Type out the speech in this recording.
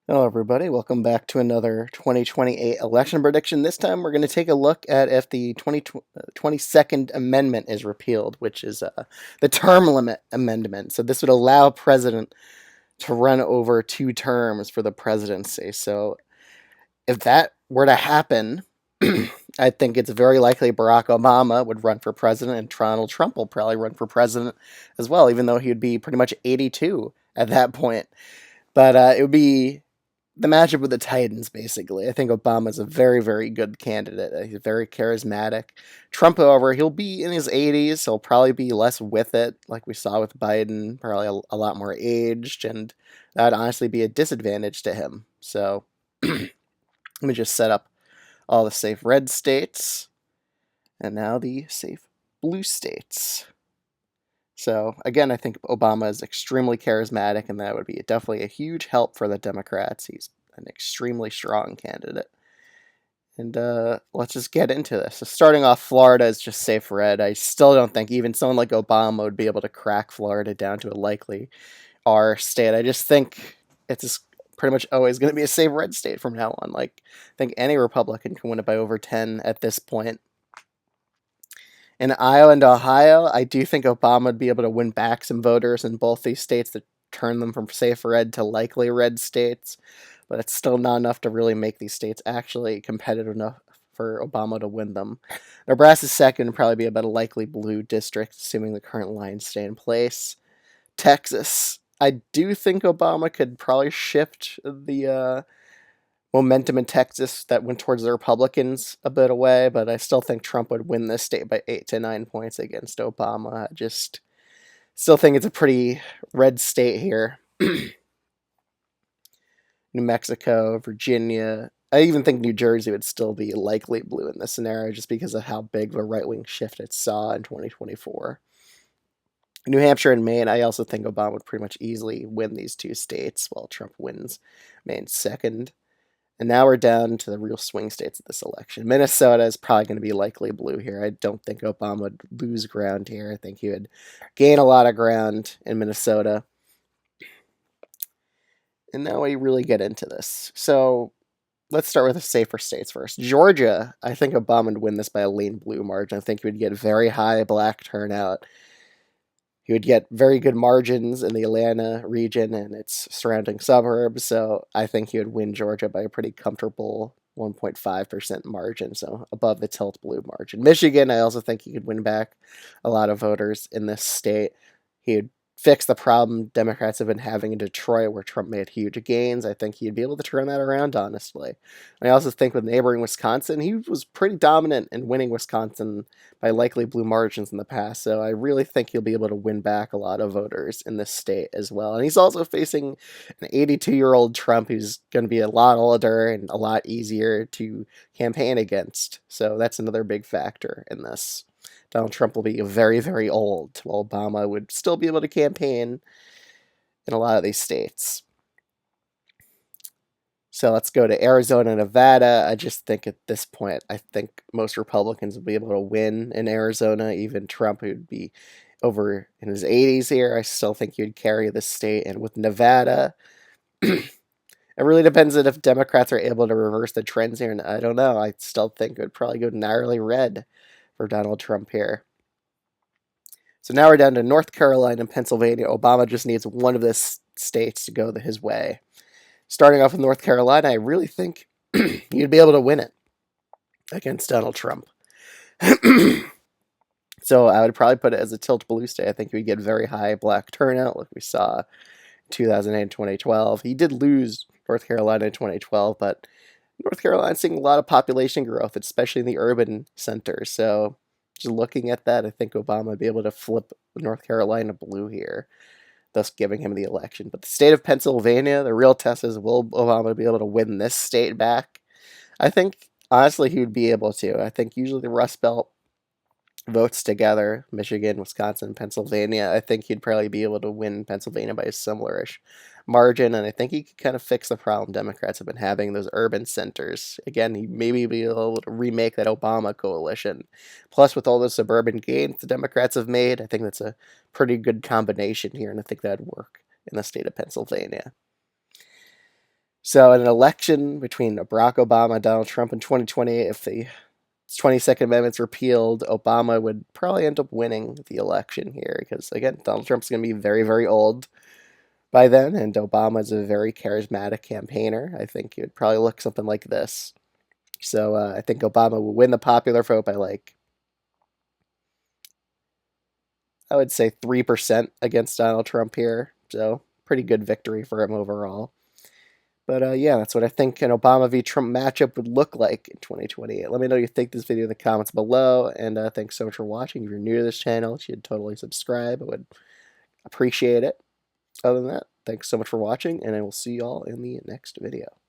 Hello, everybody. Welcome back to another 2028 election prediction. This time, we're going to take a look at if the 22nd Amendment is repealed, which is the term limit amendment. So, this would allow a president to run over 2 terms for the presidency. So, if that were to happen, I think it's very likely Barack Obama would run for president, and Donald Trump will probably run for president as well, even though he would be pretty much 82 at that point. But it would be the matchup with the Titans, basically. I think Obama's a very, very good candidate. He's very charismatic. Trump, however, he'll be in his 80s, so he'll probably be less with it, like we saw with Biden, probably a lot more aged, and that would honestly be a disadvantage to him. So let me just set up all the safe red states, and now the safe blue states. So again, I think Obama is extremely charismatic, and that would be definitely a huge help for the Democrats. He's an extremely strong candidate. And let's just get into this. So starting off, Florida is just safe red. I still don't think even someone like Obama would be able to crack Florida down to a likely R state. I just think it's just pretty much always going to be a safe red state from now on. Like, I think any Republican can win it by over 10 at this point. In Iowa and Ohio, I do think Obama would be able to win back some voters in both these states to turn them from safe red to likely red states, but it's still not enough to really make these states actually competitive enough for Obama to win them. Nebraska's second would probably be about a likely blue district, assuming the current lines stay in place. Texas, I do think Obama could probably shift the momentum in Texas that went towards the Republicans a bit away, but I still think Trump would win this state by 8 to 9 points against Obama. I just still think it's a pretty red state here. New Mexico, Virginia. I even think New Jersey would still be likely blue in this scenario just because of how big of a right wing shift it saw in 2024. New Hampshire and Maine, I also think Obama would pretty much easily win these 2 states while Trump wins Maine second. And now we're down to the real swing states of this election. Minnesota is probably going to be likely blue here. I don't think Obama would lose ground here. I think he would gain a lot of ground in Minnesota. And now we really get into this. So let's start with the safer states first. Georgia, I think Obama would win this by a lean blue margin. I think he would get very high black turnout. He would get very good margins in the Atlanta region and its surrounding suburbs. So I think he would win Georgia by a pretty comfortable 1.5% margin, so above the tilt blue margin. Michigan, I also think he could win back a lot of voters in this state. He would fix the problem Democrats have been having in Detroit, where Trump made huge gains. I think he'd be able to turn that around, honestly. I also think with neighboring Wisconsin, he was pretty dominant in winning Wisconsin by likely blue margins in the past. So I really think he'll be able to win back a lot of voters in this state as well. And he's also facing an 82-year-old Trump who's going to be a lot older and a lot easier to campaign against. So that's another big factor in this. Donald Trump will be very, very old, while Obama would still be able to campaign in a lot of these states. So let's go to Arizona and Nevada. I just think at this point, I think most Republicans will be able to win in Arizona. Even Trump, who would be over in his 80s here, I still think he would carry the state. And with Nevada, it really depends on if Democrats are able to reverse the trends here. And I don't know. I still think it would probably go narrowly red for Donald Trump here. So now we're down to North Carolina and Pennsylvania. Obama just needs one of the states to go his way. Starting off with North Carolina, I really think you'd be able to win it against Donald Trump. So I would probably put it as a tilt blue state. I think we'd get very high black turnout like we saw in 2008 and 2012. He did lose North Carolina in 2012, but North Carolina's seeing a lot of population growth, especially in the urban centers. So just looking at that, I think Obama would be able to flip North Carolina blue here, thus giving him the election. But the state of Pennsylvania, the real test is, will Obama be able to win this state back? I think, honestly, he would be able to. I think usually the Rust Belt votes together, Michigan, Wisconsin, Pennsylvania. I think he'd probably be able to win Pennsylvania by a similar-ish margin, and I think he could kind of fix the problem Democrats have been having in those urban centers. Again, he maybe be able to remake that Obama coalition. Plus, with all the suburban gains the Democrats have made, I think that's a pretty good combination here, and I think that'd work in the state of Pennsylvania. So, in an election between Barack Obama and Donald Trump in 2028, if the 22nd Amendment's repealed, Obama would probably end up winning the election here because, again, Donald Trump's going to be very, very old by then, and Obama is a very charismatic campaigner. I think it would probably look something like this. So, I think Obama will win the popular vote by, like, I would say 3% against Donald Trump here. So, pretty good victory for him overall. But yeah, that's what I think an Obama v. Trump matchup would look like in 2028. Let me know what you think of this video in the comments below. And thanks so much for watching. If you're new to this channel, you should totally subscribe. I would appreciate it. Other than that, thanks so much for watching, and I will see y'all in the next video.